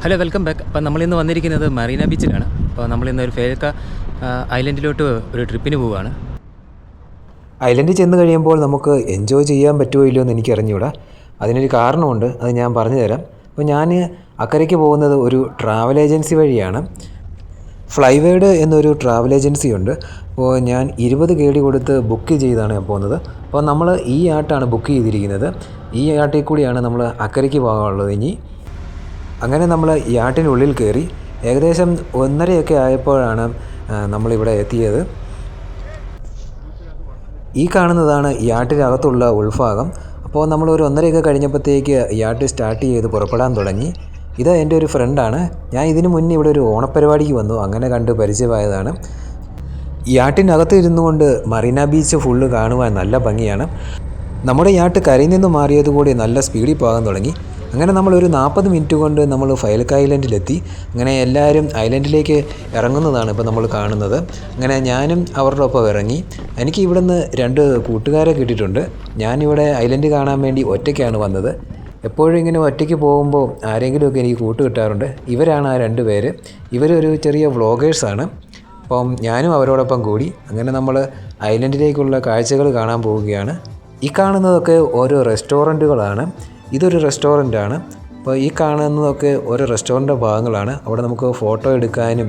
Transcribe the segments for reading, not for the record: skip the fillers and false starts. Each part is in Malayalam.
Hello, welcome back. അപ്പോൾ നമ്മളിന്ന് വന്നിരിക്കുന്നത് മറീന ബീച്ചിലാണ്. അപ്പോൾ നമ്മളിന്ന് ഒരു ഫേൽക്ക ഐലൻഡിലോട്ട് ഒരു ട്രിപ്പിന് പോവുകയാണ്. ഐലൻഡിൽ ചെന്ന് കഴിയുമ്പോൾ നമുക്ക് എൻജോയ് ചെയ്യാൻ പറ്റുമോ ഇല്ലയോ എന്ന് എനിക്ക് അറിഞ്ഞുകൂടാ. അതിനൊരു കാരണമുണ്ട്, അത് ഞാൻ പറഞ്ഞു തരാം. അപ്പോൾ ഞാൻ അക്കരയ്ക്ക് പോകുന്നത് ഒരു ട്രാവൽ ഏജൻസി വഴിയാണ്. ഫ്ലൈവേഡ് എന്നൊരു ട്രാവൽ ഏജൻസി ഉണ്ട്. അപ്പോൾ ഞാൻ 20 കേടി കൊടുത്ത് ബുക്ക് ചെയ്താണ് ഞാൻ പോകുന്നത്. അപ്പോൾ നമ്മൾ ഈ ആട്ടാണ് ബുക്ക് ചെയ്തിരിക്കുന്നത്. ഈ ആട്ടിൽ കൂടിയാണ് നമ്മൾ അക്കരയ്ക്ക് പോകാനുള്ളത്. അങ്ങനെ നമ്മൾ യാട്ടിനുള്ളിൽ കയറി ഏകദേശം 1:30 ആയപ്പോഴാണ് നമ്മളിവിടെ എത്തിയത്. ഈ കാണുന്നതാണ് യാട്ടിനകത്തുള്ള ഉൾഭാഗം. അപ്പോൾ നമ്മളൊരു 1:30 കഴിഞ്ഞപ്പോഴത്തേക്ക് യാട്ട് സ്റ്റാർട്ട് ചെയ്ത് പുറപ്പെടാൻ തുടങ്ങി. ഇത് എൻ്റെ ഒരു ഫ്രണ്ടാണ്. ഞാൻ ഇതിനു മുന്നേ ഇവിടെ ഒരു ഓണപ്പരിപാടിക്ക് വന്നു, അങ്ങനെ കണ്ട് പരിചയമായതാണ്. യാട്ടിനകത്ത് ഇരുന്നു കൊണ്ട് മറീന ബീച്ച് ഫുള്ള് കാണുവാൻ നല്ല ഭംഗിയാണ്. നമ്മുടെ യാട്ട് കരയിൽ നിന്ന് മാറിയതുകൂടി നല്ല സ്പീഡിൽ പോകാൻ തുടങ്ങി. അങ്ങനെ നമ്മളൊരു 40 മിനിറ്റ് കൊണ്ട് നമ്മൾ ഫേൽക്ക ഐലൻഡിലെത്തി. അങ്ങനെ എല്ലാവരും ഐലൻഡിലേക്ക് ഇറങ്ങുന്നതാണ് ഇപ്പോൾ നമ്മൾ കാണുന്നത്. അങ്ങനെ ഞാനും അവരുടെ ഒപ്പം ഇറങ്ങി. എനിക്ക് ഇവിടെ നിന്ന് 2 കൂട്ടുകാരെ കിട്ടിയിട്ടുണ്ട്. ഞാനിവിടെ ഐലൻഡ് കാണാൻ വേണ്ടി ഒറ്റയ്ക്കാണ് വന്നത്. എപ്പോഴും ഇങ്ങനെ ഒറ്റയ്ക്ക് പോകുമ്പോൾ ആരെങ്കിലുമൊക്കെ എനിക്ക് കൂട്ട് കിട്ടാറുണ്ട്. ഇവരാണ് ആ 2 പേര്. ഇവരൊരു ചെറിയ വ്ളോഗേഴ്സാണ്. അപ്പം ഞാനും അവരോടൊപ്പം കൂടി അങ്ങനെ നമ്മൾ ഐലൻഡിലേക്കുള്ള കാഴ്ചകൾ കാണാൻ പോവുകയാണ്. ഈ കാണുന്നതൊക്കെ ഓരോ റെസ്റ്റോറൻറ്റുകളാണ്. ഇതൊരു റെസ്റ്റോറൻ്റാണ്. അപ്പോൾ ഈ കാണുന്നതൊക്കെ ഓരോ റെസ്റ്റോറൻ്റ് ഭാഗങ്ങളാണ്. അവിടെ നമുക്ക് ഫോട്ടോ എടുക്കാനും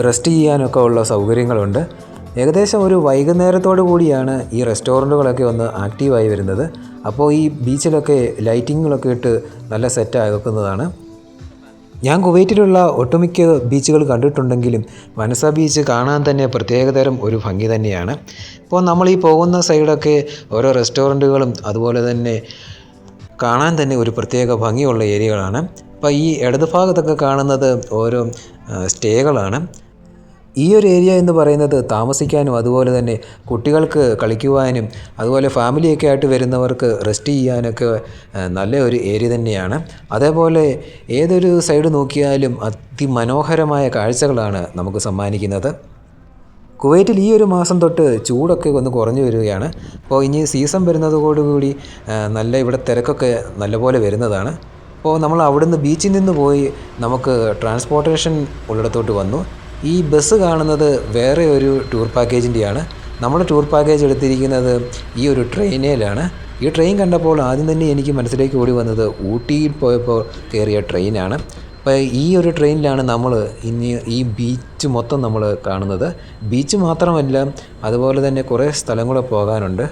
റെസ്റ്റ് ചെയ്യാനൊക്കെ ഉള്ള സൗകര്യങ്ങളുണ്ട്. ഏകദേശം ഒരു വൈകുന്നേരത്തോടു കൂടിയാണ് ഈ റെസ്റ്റോറൻറ്റുകളൊക്കെ ഒന്ന് ആക്റ്റീവായി വരുന്നത്. അപ്പോൾ ഈ ബീച്ചിലൊക്കെ ലൈറ്റിങ്ങുകളൊക്കെ ഇട്ട് നല്ല സെറ്റാക്കുന്നതാണ്. ഞാൻ കുവൈറ്റിലുള്ള ഒട്ടുമിക്ക ബീച്ചുകൾ കണ്ടിട്ടുണ്ടെങ്കിലും വനസ ബീച്ച് കാണാൻ തന്നെ പ്രത്യേകതരം ഒരു ഭംഗി തന്നെയാണ്. ഇപ്പോൾ നമ്മൾ ഈ പോകുന്ന സൈഡൊക്കെ ഓരോ റെസ്റ്റോറൻറ്റുകളും അതുപോലെ തന്നെ കാണാൻ തന്നെ ഒരു പ്രത്യേക ഭംഗിയുള്ള ഏരിയകളാണ്. അപ്പോൾ ഈ ഇടത് ഭാഗത്തൊക്കെ കാണുന്നത് ഓരോ സ്റ്റേകളാണ്. ഈ ഒരു ഏരിയ എന്ന് പറയുന്നത് താമസിക്കാനും അതുപോലെ തന്നെ കുട്ടികൾക്ക് കളിക്കുവാനും അതുപോലെ ഫാമിലിയൊക്കെ ആയിട്ട് വരുന്നവർക്ക് റെസ്റ്റ് ചെയ്യാനൊക്കെ നല്ല ഒരു ഏരിയ തന്നെയാണ്. അതേപോലെ ഏതൊരു സൈഡ് നോക്കിയാലും അതിമനോഹരമായ കാഴ്ചകളാണ് നമുക്ക് സമ്മാനിക്കുന്നത്. കുവൈറ്റിൽ ഈ ഒരു മാസം തൊട്ട് ചൂടൊക്കെ ഒന്ന് കുറഞ്ഞു വരികയാണ്. അപ്പോൾ ഇനി സീസൺ വരുന്നതോടുകൂടി നല്ല ഇവിടെ തിരക്കൊക്കെ നല്ലപോലെ വരുന്നതാണ്. അപ്പോൾ നമ്മൾ അവിടുന്ന് ബീച്ചിൽ നിന്ന് പോയി നമുക്ക് ട്രാൻസ്പോർട്ടേഷൻ ഉള്ളിടത്തോട്ട് വന്നു. ഈ ബസ് കാണുന്നത് വേറെ ഒരു ടൂർ പാക്കേജിൻ്റെയാണ്. നമ്മുടെ ടൂർ പാക്കേജ് എടുത്തിരിക്കുന്നത് ഈ ഒരു ട്രെയിനിലാണ്. ഈ ട്രെയിൻ കണ്ടപ്പോൾ ആദ്യം തന്നെ എനിക്ക് മനസ്സിലേക്ക് ഓടി വന്നത് ഊട്ടിയിൽ പോയപ്പോൾ കയറിയ ട്രെയിനാണ്. അപ്പോൾ ഈ ഒരു ട്രെയിനിലാണ് നമ്മൾ ഇനി ഈ ബീച്ച് മൊത്തം നമ്മൾ കാണുന്നത്. ബീച്ച് മാത്രമല്ല, അതുപോലെ തന്നെ കുറേ സ്ഥലങ്ങൾ പോകാനുണ്ട്.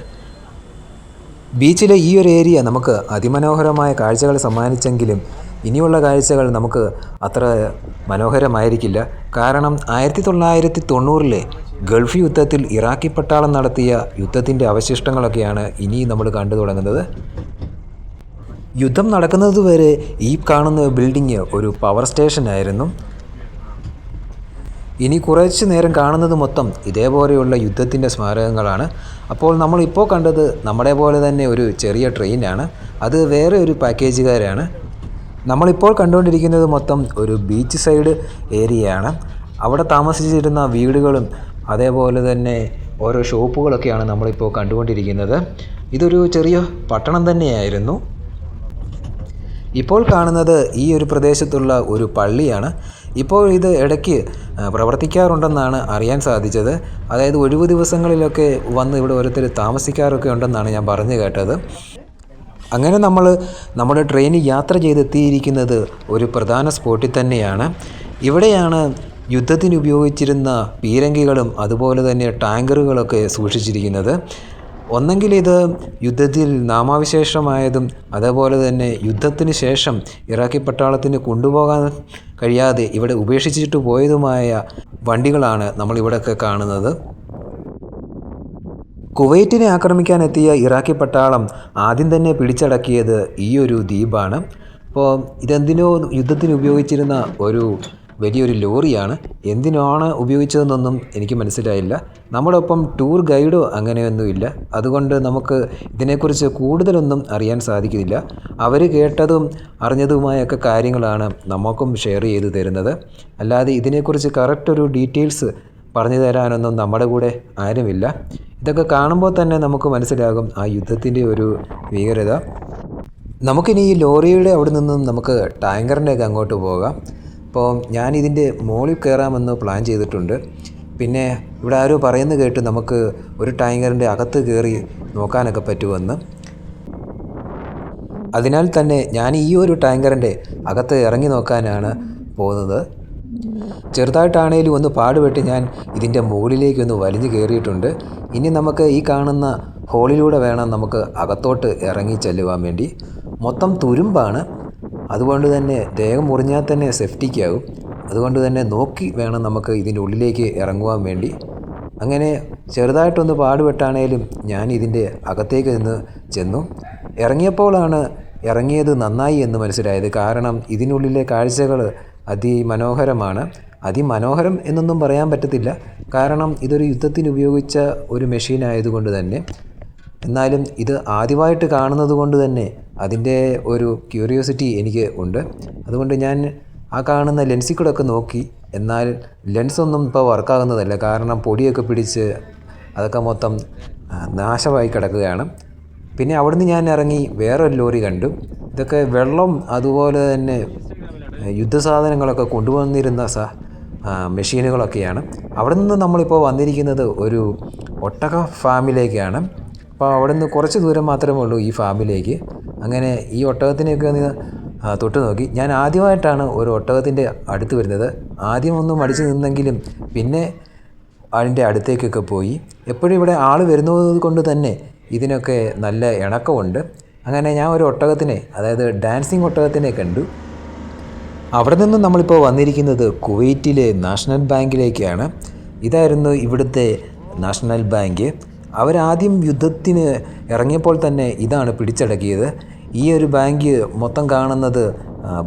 ബീച്ചിലെ ഈ ഒരു ഏരിയ നമുക്ക് അതിമനോഹരമായ കാഴ്ചകൾ സമ്മാനിച്ചെങ്കിലും ഇനിയുള്ള കാഴ്ചകൾ നമുക്ക് അത്ര മനോഹരമായിരിക്കില്ല. കാരണം 1990-ലെ ഗൾഫ് യുദ്ധത്തിൽ ഇറാഖി പട്ടാളം നടത്തിയ യുദ്ധത്തിൻ്റെ അവശിഷ്ടങ്ങളൊക്കെയാണ് ഇനി നമ്മൾ കണ്ടു തുടങ്ങുന്നത്. യുദ്ധം നടക്കുന്നത് വരെ ഈ കാണുന്ന ബിൽഡിങ് ഒരു പവർ സ്റ്റേഷനായിരുന്നു. ഇനി കുറച്ച് നേരം കാണുന്നത് മൊത്തം ഇതേപോലെയുള്ള യുദ്ധത്തിൻ്റെ സ്മാരകങ്ങളാണ്. അപ്പോൾ നമ്മളിപ്പോൾ കണ്ടത് നമ്മുടെ പോലെ തന്നെ ഒരു ചെറിയ ട്രെയിനാണ്. അത് വേറെ ഒരു പാക്കേജുകാരാണ്. നമ്മളിപ്പോൾ കണ്ടുകൊണ്ടിരിക്കുന്നത് മൊത്തം ഒരു ബീച്ച് സൈഡ് ഏരിയയാണ്. അവിടെ താമസിച്ചിരുന്ന വീടുകളും അതേപോലെ തന്നെ ഓരോ ഷോപ്പുകളൊക്കെയാണ് നമ്മളിപ്പോൾ കണ്ടുകൊണ്ടിരിക്കുന്നത്. ഇതൊരു ചെറിയ പട്ടണം തന്നെയായിരുന്നു. ഇപ്പോൾ കാണുന്നത് ഈ ഒരു പ്രദേശത്തുള്ള ഒരു പള്ളിയാണ്. ഇപ്പോൾ ഇത് ഇടയ്ക്ക് പ്രവർത്തിക്കാറുണ്ടെന്നാണ് അറിയാൻ സാധിച്ചത്. അതായത് ഒഴിവു ദിവസങ്ങളിലൊക്കെ വന്ന് ഇവിടെ ഓരോരുത്തർ താമസിക്കാറൊക്കെ ഉണ്ടെന്നാണ് ഞാൻ പറഞ്ഞു കേട്ടത്. അങ്ങനെ നമ്മൾ നമ്മുടെ ട്രെയിൻ യാത്ര ചെയ്തെത്തിയിരിക്കുന്നത് ഒരു പ്രധാന സ്പോട്ടിൽ തന്നെയാണ്. ഇവിടെയാണ് യുദ്ധത്തിന് ഉപയോഗിച്ചിരുന്ന പീരങ്കികളും അതുപോലെ തന്നെ ടാങ്കറുകളൊക്കെ സൂക്ഷിച്ചിരിക്കുന്നത്. ഒന്നെങ്കിൽ ഇത് യുദ്ധത്തിൽ നാമാവിശേഷമായതും അതേപോലെ തന്നെ യുദ്ധത്തിന് ശേഷം ഇറാഖി പട്ടാളത്തിന് കൊണ്ടുപോകാൻ കഴിയാതെ ഇവിടെ ഉപേക്ഷിച്ചിട്ട് പോയതുമായ വണ്ടികളാണ് നമ്മളിവിടെയൊക്കെ കാണുന്നത്. കുവൈറ്റിനെ ആക്രമിക്കാനെത്തിയ ഇറാഖി പട്ടാളം ആദ്യം തന്നെ പിടിച്ചടക്കിയത് ഈ ഒരു ദ്വീപാണ്. അപ്പോൾ ഇതെന്തിനോ യുദ്ധത്തിന് ഉപയോഗിച്ചിരുന്ന ഒരു വലിയൊരു ലോറിയാണ്. എന്തിനാണ് ഉപയോഗിച്ചതെന്നൊന്നും എനിക്ക് മനസ്സിലായില്ല. നമ്മുടെ ഒപ്പം ടൂർ ഗൈഡോ അങ്ങനെയൊന്നുമില്ല. അതുകൊണ്ട് നമുക്ക് ഇതിനെക്കുറിച്ച് കൂടുതലൊന്നും അറിയാൻ സാധിക്കില്ല. അവർ കേട്ടതും അറിഞ്ഞതുമായൊക്കെ കാര്യങ്ങളാണ് നമുക്കും ഷെയർ ചെയ്ത് തരുന്നത്. അല്ലാതെ ഇതിനെക്കുറിച്ച് കറക്റ്റൊരു ഡീറ്റെയിൽസ് പറഞ്ഞു തരാനൊന്നും നമ്മുടെ കൂടെ ആരുമില്ല. ഇതൊക്കെ കാണുമ്പോൾ തന്നെ നമുക്ക് മനസ്സിലാകും ആ യുദ്ധത്തിൻ്റെ ഒരു ഭീകരത. നമുക്കിനി ഈ ലോറിയുടെ അവിടെ നിന്നും നമുക്ക് ടാങ്കറിൻ്റെയൊക്കെ അങ്ങോട്ട് പോകാം. അപ്പോൾ ഞാനിതിൻ്റെ മുകളിൽ കയറാമെന്ന് പ്ലാൻ ചെയ്തിട്ടുണ്ട്. പിന്നെ ഇവിടെ ആരോ പറയുന്നത് കേട്ട് നമുക്ക് ഒരു ടാങ്കറിൻ്റെ അകത്ത് കയറി നോക്കാനൊക്കെ പറ്റുമെന്ന്. അതിനാൽ തന്നെ ഞാൻ ഈ ഒരു ടാങ്കറിൻ്റെ അകത്ത് ഇറങ്ങി നോക്കാനാണ് പോകുന്നത്. ചെറുതായിട്ടാണേലും ഒന്ന് പാടുപെട്ട് ഞാൻ ഇതിൻ്റെ മുകളിലേക്കൊന്ന് വലിഞ്ഞു കയറിയിട്ടുണ്ട്. ഇനി നമുക്ക് ഈ കാണുന്ന ഹോളിലൂടെ വേണം നമുക്ക് അകത്തോട്ട് ഇറങ്ങി ചെല്ലുവാൻ വേണ്ടി. മൊത്തം തുരുമ്പാണ്, അതുകൊണ്ട് തന്നെ ദേഹം മുറിഞ്ഞാൽ തന്നെ സെഫ്റ്റിക്കാവും. അതുകൊണ്ട് തന്നെ നോക്കി വേണം നമുക്ക് ഇതിൻ്റെ ഉള്ളിലേക്ക് ഇറങ്ങുവാൻ വേണ്ടി. അങ്ങനെ ചെറുതായിട്ടൊന്ന് പാടുപെട്ടാണേലും ഞാൻ ഇതിൻ്റെ അകത്തേക്ക് നിന്ന് ചെന്നു. ഇറങ്ങിയപ്പോഴാണ് ഇറങ്ങിയത് നന്നായി എന്ന് മനസ്സിലായത്. കാരണം ഇതിനുള്ളിലെ കാഴ്ചകൾ അതിമനോഹരമാണ്. അതിമനോഹരം എന്നൊന്നും പറയാൻ പറ്റത്തില്ല, കാരണം ഇതൊരു യുദ്ധത്തിന് ഉപയോഗിച്ച ഒരു മെഷീൻ ആയതുകൊണ്ട് തന്നെ. എന്നാലും ഇത് ആദ്യമായിട്ട് കാണുന്നത് കൊണ്ട് തന്നെ അതിൻ്റെ ഒരു ക്യൂരിയോസിറ്റി എനിക്ക് ഉണ്ട്. അതുകൊണ്ട് ഞാൻ ആ കാണുന്ന ലെൻസിൽ കൂടെ ഒക്കെ നോക്കി. എന്നാൽ ലെൻസൊന്നും ഇപ്പോൾ വർക്കാകുന്നതല്ല, കാരണം പൊടിയൊക്കെ പിടിച്ച് അതൊക്കെ മൊത്തം നാശമായി കിടക്കുകയാണ്. പിന്നെ അവിടുന്ന് ഞാൻ ഇറങ്ങി വേറൊരു ലോറി കണ്ടു. ഇതൊക്കെ വെള്ളം അതുപോലെ തന്നെ യുദ്ധസാധനങ്ങളൊക്കെ കൊണ്ടുവന്നിരുന്ന മെഷീനുകളൊക്കെയാണ്. അവിടെ നിന്ന് നമ്മളിപ്പോൾ വന്നിരിക്കുന്നത് ഒരു ഒട്ടക ഫാമിലേക്കാണ്. അപ്പോൾ അവിടെ നിന്ന് കുറച്ച് ദൂരം മാത്രമേ ഉള്ളൂ ഈ ഫാമിലേക്ക്. അങ്ങനെ ഈ ഒട്ടകത്തിനെയൊക്കെ ഒന്ന് തൊട്ട് നോക്കി. ഞാൻ ആദ്യമായിട്ടാണ് ഒരു ഒട്ടകത്തിൻ്റെ അടുത്ത് വരുന്നത്. ആദ്യം ഒന്ന് മടിച്ച് നിന്നെങ്കിലും പിന്നെ അതിൻ്റെ അടുത്തേക്കൊക്കെ പോയി. എപ്പോഴും ഇവിടെ ആൾ വരുന്നത് കൊണ്ട് തന്നെ ഇതിനൊക്കെ നല്ല ഇണക്കമുണ്ട്. അങ്ങനെ ഞാൻ ഒരു ഒട്ടകത്തിനെ, അതായത് ഡാൻസിങ് ഒട്ടകത്തിനെ കണ്ടു. അവിടെ നിന്ന് നമ്മളിപ്പോൾ വന്നിരിക്കുന്നത് കുവൈറ്റിലെ നാഷണൽ ബാങ്കിലേക്കാണ്. ഇതായിരുന്നു ഇവിടുത്തെ നാഷണൽ ബാങ്ക്. അവരാദ്യം യുദ്ധത്തിന് ഇറങ്ങിയപ്പോൾ തന്നെ ഇതാണ് പിടിച്ചടക്കിയത്. ഈ ഒരു ബാങ്ക് മൊത്തം കാണുന്നത്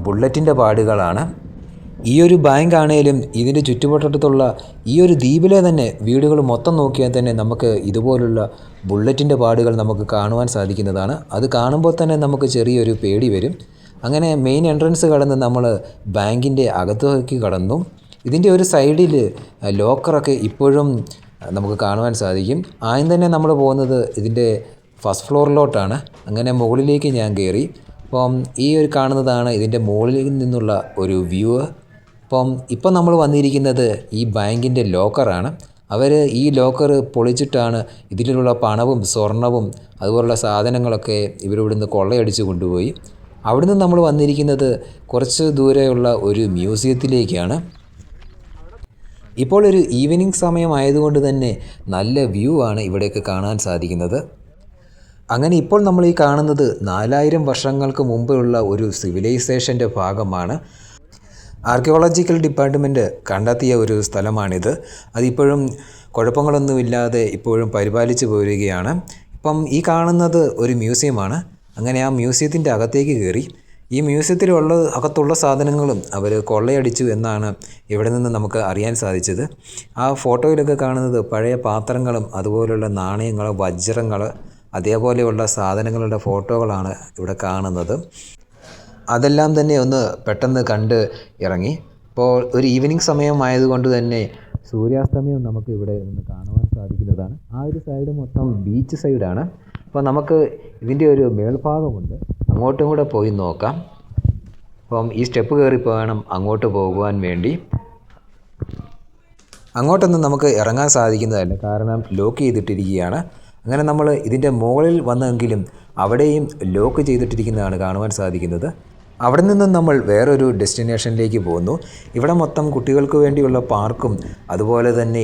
ബുള്ളറ്റിൻ്റെ പാടുകളാണ്. ഈ ഒരു ബാങ്ക് ആണേലും ഇതിൻ്റെ ചുറ്റുവട്ടത്തുള്ള ഈ ഒരു ദ്വീപിലെ തന്നെ വീടുകൾ മൊത്തം നോക്കിയാൽ തന്നെ നമുക്ക് ഇതുപോലുള്ള ബുള്ളറ്റിൻ്റെ പാടുകൾ നമുക്ക് കാണുവാൻ സാധിക്കുന്നതാണ്. അത് കാണുമ്പോൾ തന്നെ നമുക്ക് ചെറിയൊരു പേടി വരും. അങ്ങനെ മെയിൻ എൻട്രൻസ് കടന്ന് നമ്മൾ ബാങ്കിൻ്റെ അകത്തേക്ക് കടന്നു. ഇതിൻ്റെ ഒരു സൈഡിൽ ലോക്കറൊക്കെ ഇപ്പോഴും നമുക്ക് കാണുവാൻ സാധിക്കും. ആദ്യം തന്നെ നമ്മൾ പോകുന്നത് ഇതിൻ്റെ ഫസ്റ്റ് ഫ്ലോറിലോട്ടാണ്. അങ്ങനെ മുകളിലേക്ക് ഞാൻ കയറി. അപ്പം ഈ ഒരു കാണുന്നതാണ് ഇതിൻ്റെ മുകളിൽ നിന്നുള്ള ഒരു വ്യൂ. ഇപ്പം നമ്മൾ വന്നിരിക്കുന്നത് ഈ ബാങ്കിൻ്റെ ലോക്കറാണ്. അവർ ഈ ലോക്കർ പൊളിച്ചിട്ടാണ് ഇതിലുള്ള പണവും സ്വർണവും അതുപോലുള്ള സാധനങ്ങളൊക്കെ ഇവരിവിടുന്ന് കൊള്ളയടിച്ച് കൊണ്ടുപോയി. അവിടുന്ന് നമ്മൾ വന്നിരിക്കുന്നത് കുറച്ച് ദൂരെയുള്ള ഒരു മ്യൂസിയത്തിലേക്കാണ്. ഇപ്പോൾ ഒരു ഈവനിങ് സമയമായതുകൊണ്ട് തന്നെ നല്ല വ്യൂ ആണ് ഇവിടെയൊക്കെ കാണാൻ സാധിക്കുന്നത്. അങ്ങനെ ഇപ്പോൾ നമ്മൾ ഈ കാണുന്നത് 4000 വർഷങ്ങൾക്ക് മുമ്പുള്ള ഒരു സിവിലൈസേഷൻ്റെ ഭാഗമാണ്. ആർക്കിയോളജിക്കൽ ഡിപ്പാർട്ട്മെൻറ്റ് കണ്ടെത്തിയ ഒരു സ്ഥലമാണിത്. അതിപ്പോഴും കുഴപ്പങ്ങളൊന്നുമില്ലാതെ ഇപ്പോഴും പരിപാലിച്ചു പോരുകയാണ്. ഇപ്പം ഈ കാണുന്നത് ഒരു മ്യൂസിയമാണ്. അങ്ങനെ ആ മ്യൂസിയത്തിൻ്റെ അകത്തേക്ക് കയറി. ഈ അകത്തുള്ള സാധനങ്ങളും അവർ കൊള്ളയടിച്ചു എന്നാണ് ഇവിടെ നിന്ന് നമുക്ക് അറിയാൻ സാധിച്ചത്. ആ ഫോട്ടോയിലൊക്കെ കാണുന്നത് പഴയ പാത്രങ്ങളും അതുപോലുള്ള നാണയങ്ങൾ, വജ്രങ്ങൾ, അതേപോലെയുള്ള സാധനങ്ങളുടെ ഫോട്ടോകളാണ് ഇവിടെ കാണുന്നത്. അതെല്ലാം തന്നെ ഒന്ന് പെട്ടെന്ന് കണ്ട് ഇറങ്ങി. ഇപ്പോൾ ഒരു ഈവനിങ് സമയമായതുകൊണ്ട് തന്നെ സൂര്യാസ്തമയം നമുക്ക് ഇവിടെ നിന്ന് കാണുവാൻ സാധിക്കുന്നതാണ്. ആ ഒരു സൈഡ് മൊത്തം ബീച്ച് സൈഡാണ്. അപ്പോൾ നമുക്ക് ഇതിൻ്റെ ഒരു മേൽഭാഗമുണ്ട്, അങ്ങോട്ടും കൂടെ പോയി നോക്കാം. ഈ സ്റ്റെപ്പ് കയറി വേണം അങ്ങോട്ട് പോകുവാൻ വേണ്ടി. അങ്ങോട്ടൊന്നും നമുക്ക് ഇറങ്ങാൻ സാധിക്കുന്നതല്ല, കാരണം ലോക്ക് ചെയ്തിട്ടിരിക്കുകയാണ്. അങ്ങനെ നമ്മൾ ഇതിൻ്റെ മുകളിൽ വന്നെങ്കിലും അവിടെയും ലോക്ക് ചെയ്തിട്ടിരിക്കുന്നതാണ് കാണുവാൻ സാധിക്കുന്നത്. അവിടെ നിന്നും നമ്മൾ വേറൊരു ഡെസ്റ്റിനേഷനിലേക്ക് പോകുന്നു. ഇവിടെ മൊത്തം കുട്ടികൾക്ക് വേണ്ടിയുള്ള പാർക്കും അതുപോലെ തന്നെ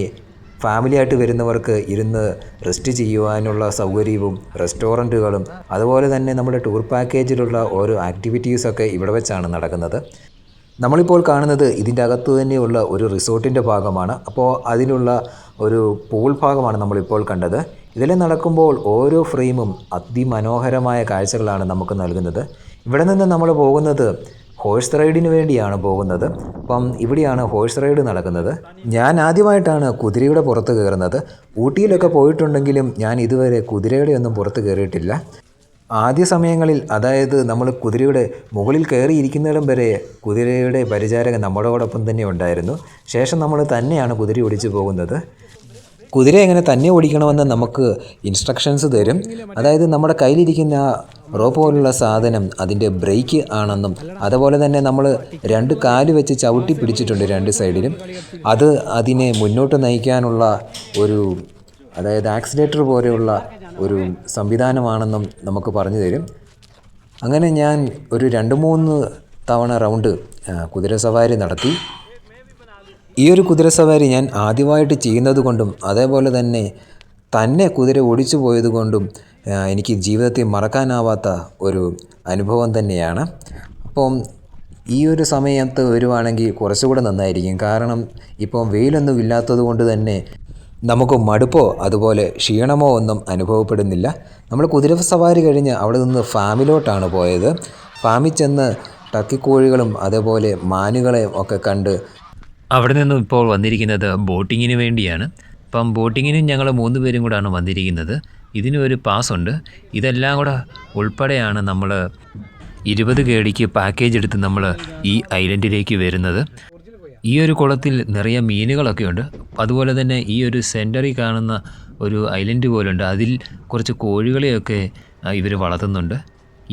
ഫാമിലിയായിട്ട് വരുന്നവർക്ക് ഇരുന്ന് റെസ്റ്റ് ചെയ്യുവാനുള്ള സൗകര്യവും റെസ്റ്റോറൻറ്റുകളും അതുപോലെ തന്നെ നമ്മുടെ ടൂർ പാക്കേജിലുള്ള ഓരോ ആക്ടിവിറ്റീസൊക്കെ ഇവിടെ വെച്ചാണ് നടക്കുന്നത്. നമ്മളിപ്പോൾ കാണുന്നത് ഇതിൻ്റെ അകത്ത് തന്നെയുള്ള ഒരു റിസോർട്ടിൻ്റെ ഭാഗമാണ്. അപ്പോൾ അതിലുള്ള ഒരു പൂൾ ഭാഗമാണ് നമ്മളിപ്പോൾ കണ്ടത്. ഇതിൽ നടക്കുമ്പോൾ ഓരോ ഫ്രെയിമും അതിമനോഹരമായ കാഴ്ചകളാണ് നമുക്ക് നൽകുന്നത്. ഇവിടെ നിന്ന് നമ്മൾ പോകുന്നത് ഹോഴ്സ് റൈഡിന് വേണ്ടിയാണ് പോകുന്നത്. ഇവിടെയാണ് ഹോഴ്സ് റൈഡ് നടക്കുന്നത്. ഞാൻ ആദ്യമായിട്ടാണ് കുതിരയുടെ പുറത്ത് കയറുന്നത്. ഊട്ടിയിലൊക്കെ പോയിട്ടുണ്ടെങ്കിലും ഞാൻ ഇതുവരെ കുതിരയുടെ ഒന്നും പുറത്ത് കയറിയിട്ടില്ല. ആദ്യ സമയങ്ങളിൽ, അതായത് നമ്മൾ കുതിരയുടെ മുകളിൽ കയറിയിരിക്കുന്നിടം വരെ കുതിരയുടെ പരിചാരകൻ നമ്മളോടൊപ്പം തന്നെ ഉണ്ടായിരുന്നു. ശേഷം നമ്മൾ തന്നെയാണ് കുതിര ഓടിച്ചു പോകുന്നത്. കുതിര എങ്ങനെ തന്നെ ഓടിക്കണമെന്ന് നമുക്ക് ഇൻസ്ട്രക്ഷൻസ് തരും. അതായത് നമ്മുടെ കയ്യിലിരിക്കുന്ന റോപ്പ് പോലുള്ള സാധനം അതിൻ്റെ ബ്രേക്ക് ആണെന്നും അതുപോലെ തന്നെ നമ്മൾ 2 കാല് വെച്ച് ചവിട്ടി പിടിച്ചിട്ടുണ്ട് 2 സൈഡിലും. അത് അതിനെ മുന്നോട്ട് നയിക്കാനുള്ള അതായത് ആക്സിലേറ്റർ പോലെയുള്ള ഒരു സംവിധാനമാണെന്നും നമുക്ക് പറഞ്ഞു തരും. അങ്ങനെ ഞാൻ ഒരു 2-3 തവണ റൗണ്ട് കുതിരസവാരി നടത്തി. ഈ ഒരു കുതിരസവാരി ഞാൻ ആദ്യമായിട്ട് ചെയ്യുന്നത് കൊണ്ടും അതേപോലെ തന്നെ കുതിര ഓടിച്ചു പോയത് കൊണ്ടും എനിക്ക് ജീവിതത്തിൽ മറക്കാനാവാത്ത ഒരു അനുഭവം തന്നെയാണ്. അപ്പം ഈ ഒരു സമയത്ത് വരുവാണെങ്കിൽ കുറച്ചുകൂടെ നന്നായിരിക്കും. കാരണം ഇപ്പം വെയിലൊന്നും ഇല്ലാത്തത് കൊണ്ട് തന്നെ നമുക്ക് മടുപ്പോ അതുപോലെ ക്ഷീണമോ ഒന്നും അനുഭവപ്പെടുന്നില്ല. നമ്മൾ കുതിരസവാരി കഴിഞ്ഞ് അവിടെ നിന്ന് ഫാമിലോട്ടാണ് പോയത്. ഫാമിൽ ചെന്ന് ടർക്കിക്കോഴികളും അതേപോലെ മാനുകളെയും ഒക്കെ കണ്ട് അവിടെ നിന്നും ഇപ്പോൾ വന്നിരിക്കുന്നത് ബോട്ടിങ്ങിന് വേണ്ടിയാണ്. അപ്പം ബോട്ടിങ്ങിനും ഞങ്ങൾ 3 പേരും കൂടാണ് വന്നിരിക്കുന്നത്. ഇതിനൊരു പാസ്സുണ്ട്. ഇതെല്ലാം കൂടെ ഉൾപ്പെടെയാണ് നമ്മൾ 20 കേടിക്ക് പാക്കേജ് എടുത്ത് നമ്മൾ ഈ ഐലൻഡിലേക്ക് വരുന്നത്. ഈ ഒരു കുളത്തിൽ നിറയെ മീനുകളൊക്കെ ഉണ്ട്. അതുപോലെ തന്നെ ഈ ഒരു സെൻറ്ററിൽ കാണുന്ന ഒരു ഐലൻഡ് പോലുണ്ട്. അതിൽ കുറച്ച് കോഴികളെയൊക്കെ ഇവർ വളർത്തുന്നുണ്ട്.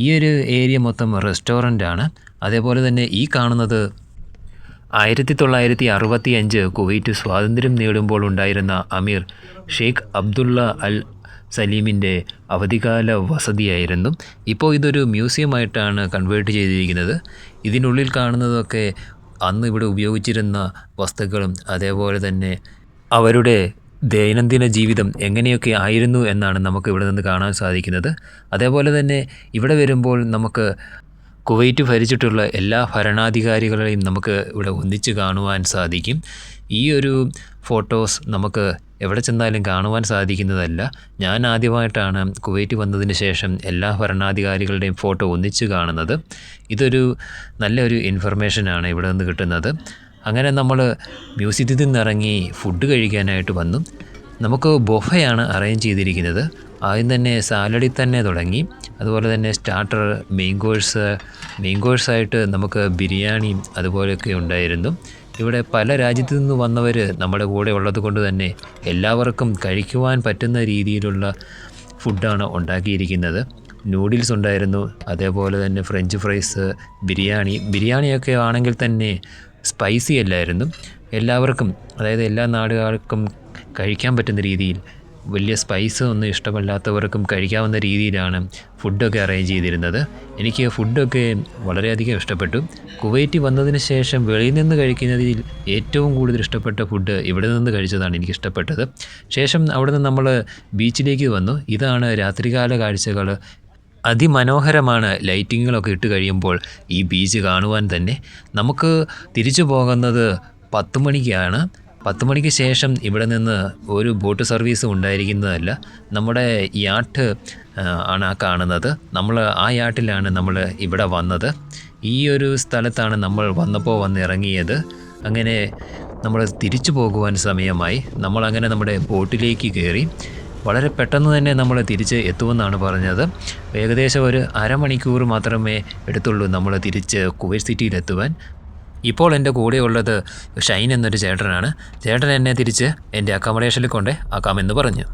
ഈ ഒരു ഏരിയ മൊത്തം റെസ്റ്റോറൻ്റാണ്. അതേപോലെ തന്നെ ഈ കാണുന്നത് 1965 കുവൈറ്റ് സ്വാതന്ത്ര്യം നേടുമ്പോൾ ഉണ്ടായിരുന്ന അമീർ ഷെയ്ഖ് അബ്ദുള്ള അൽ സലീമിൻ്റെ അവധിക്കാല വസതിയായിരുന്നു. ഇപ്പോൾ ഇതൊരു മ്യൂസിയമായിട്ടാണ് കൺവേർട്ട് ചെയ്തിരിക്കുന്നത്. ഇതിനുള്ളിൽ കാണുന്നതൊക്കെ അന്ന് ഇവിടെ ഉപയോഗിച്ചിരുന്ന വസ്തുക്കളും അതേപോലെ തന്നെ അവരുടെ ദൈനംദിന ജീവിതം എങ്ങനെയൊക്കെ ആയിരുന്നു എന്നാണ് നമുക്ക് ഇവിടെ നിന്ന് കാണാൻ സാധിക്കുന്നത്. അതേപോലെ തന്നെ ഇവിടെ വരുമ്പോൾ നമുക്ക് കുവൈറ്റ് ഭരിച്ചിട്ടുള്ള എല്ലാ ഭരണാധികാരികളെയും നമുക്ക് ഇവിടെ ഒന്നിച്ച് കാണുവാൻ സാധിക്കും. ഈ ഒരു ഫോട്ടോസ് നമുക്ക് എവിടെ ചെന്നാലും കാണുവാൻ സാധിക്കുന്നതല്ല. ഞാൻ ആദ്യമായിട്ടാണ് കുവൈറ്റ് വന്നതിന് ശേഷം എല്ലാ ഭരണാധികാരികളുടെയും ഫോട്ടോ ഒന്നിച്ച് കാണുന്നത്. ഇതൊരു നല്ലൊരു ഇൻഫർമേഷനാണ് ഇവിടെ നിന്ന് കിട്ടുന്നത്. അങ്ങനെ നമ്മൾ മ്യൂസിയത്തിൽ നിന്നിറങ്ങി ഫുഡ് കഴിക്കാനായിട്ട് വന്നു. നമുക്ക് ബൊഫയാണ് അറേഞ്ച് ചെയ്തിരിക്കുന്നത്. ആദ്യം തന്നെ സാലഡിൽ തന്നെ തുടങ്ങി. അതുപോലെ തന്നെ സ്റ്റാർട്ടർ, മെയിൻ കോഴ്സായിട്ട് നമുക്ക് ബിരിയാണിയും അതുപോലെയൊക്കെ ഉണ്ടായിരുന്നു. ഇവിടെ പല രാജ്യത്തു നിന്ന് വന്നവർ നമ്മുടെ കൂടെ ഉള്ളത് കൊണ്ട് തന്നെ എല്ലാവർക്കും കഴിക്കുവാൻ പറ്റുന്ന രീതിയിലുള്ള ഫുഡാണ് ഉണ്ടാക്കിയിരിക്കുന്നത്. നൂഡിൽസ് ഉണ്ടായിരുന്നു, അതേപോലെ തന്നെ ഫ്രഞ്ച് ഫ്രൈസ്, ബിരിയാണിയൊക്കെ ആണെങ്കിൽ തന്നെ സ്പൈസി അല്ലായിരുന്നു. എല്ലാവർക്കും, അതായത് എല്ലാ നാടുകാർക്കും കഴിക്കാൻ പറ്റുന്ന രീതിയിൽ, വലിയ സ്പൈസ് ഒന്നും ഇഷ്ടമല്ലാത്തവർക്കും കഴിക്കാവുന്ന രീതിയിലാണ് ഫുഡൊക്കെ അറേഞ്ച് ചെയ്തിരുന്നത്. എനിക്ക് ഫുഡൊക്കെ വളരെയധികം ഇഷ്ടപ്പെട്ടു. കുവൈറ്റ് വന്നതിന് ശേഷം വെളിയിൽ നിന്ന് കഴിക്കുന്നതിൽ ഏറ്റവും കൂടുതൽ ഇഷ്ടപ്പെട്ട ഫുഡ് ഇവിടെ നിന്ന് കഴിച്ചതാണ് എനിക്കിഷ്ടപ്പെട്ടത്. ശേഷം അവിടെ നിന്ന് നമ്മൾ ബീച്ചിലേക്ക് വന്നു. ഇതാണ് രാത്രികാല കാഴ്ചകൾ. അതിമനോഹരമാണ്. ലൈറ്റിങ്ങുകളൊക്കെ ഇട്ട് കഴിയുമ്പോൾ ഈ ബീച്ച് കാണുവാൻ തന്നെ. നമുക്ക് തിരിച്ചു പോകുന്നത് 10 മണിക്കാണ്. 10 മണിക്ക് ശേഷം ഇവിടെ നിന്ന് ഒരു ബോട്ട് സർവീസ് ഉണ്ടായിരിക്കുന്നതല്ല. നമ്മുടെ യാട്ട് ആണ് ആ കാണുന്നത്. നമ്മൾ ആ യാട്ടിലാണ് നമ്മൾ ഇവിടെ വന്നത്. ഈ ഒരു സ്ഥലത്താണ് നമ്മൾ വന്നപ്പോൾ വന്നിറങ്ങിയത്. അങ്ങനെ നമ്മൾ തിരിച്ചു പോകുവാൻ സമയമായി. നമ്മളങ്ങനെ നമ്മുടെ ബോട്ടിലേക്ക് കയറി. വളരെ പെട്ടെന്ന് തന്നെ നമ്മൾ തിരിച്ച് എത്തുമെന്നാണ് പറഞ്ഞത്. ഏകദേശം ഒരു അരമണിക്കൂർ മാത്രമേ എടുത്തുള്ളൂ നമ്മൾ തിരിച്ച് കുവൈറ്റ് സിറ്റിയിലെത്തുവാൻ. ഇപ്പോൾ എൻ്റെ കൂടെയുള്ളത് ഷൈൻ എന്നൊരു ചേട്ടനാണ്. ചേട്ടൻ എന്നെ തിരിച്ച് എൻ്റെ അക്കോമഡേഷനിൽ കൊണ്ടേ ആക്കാമെന്ന് പറഞ്ഞു.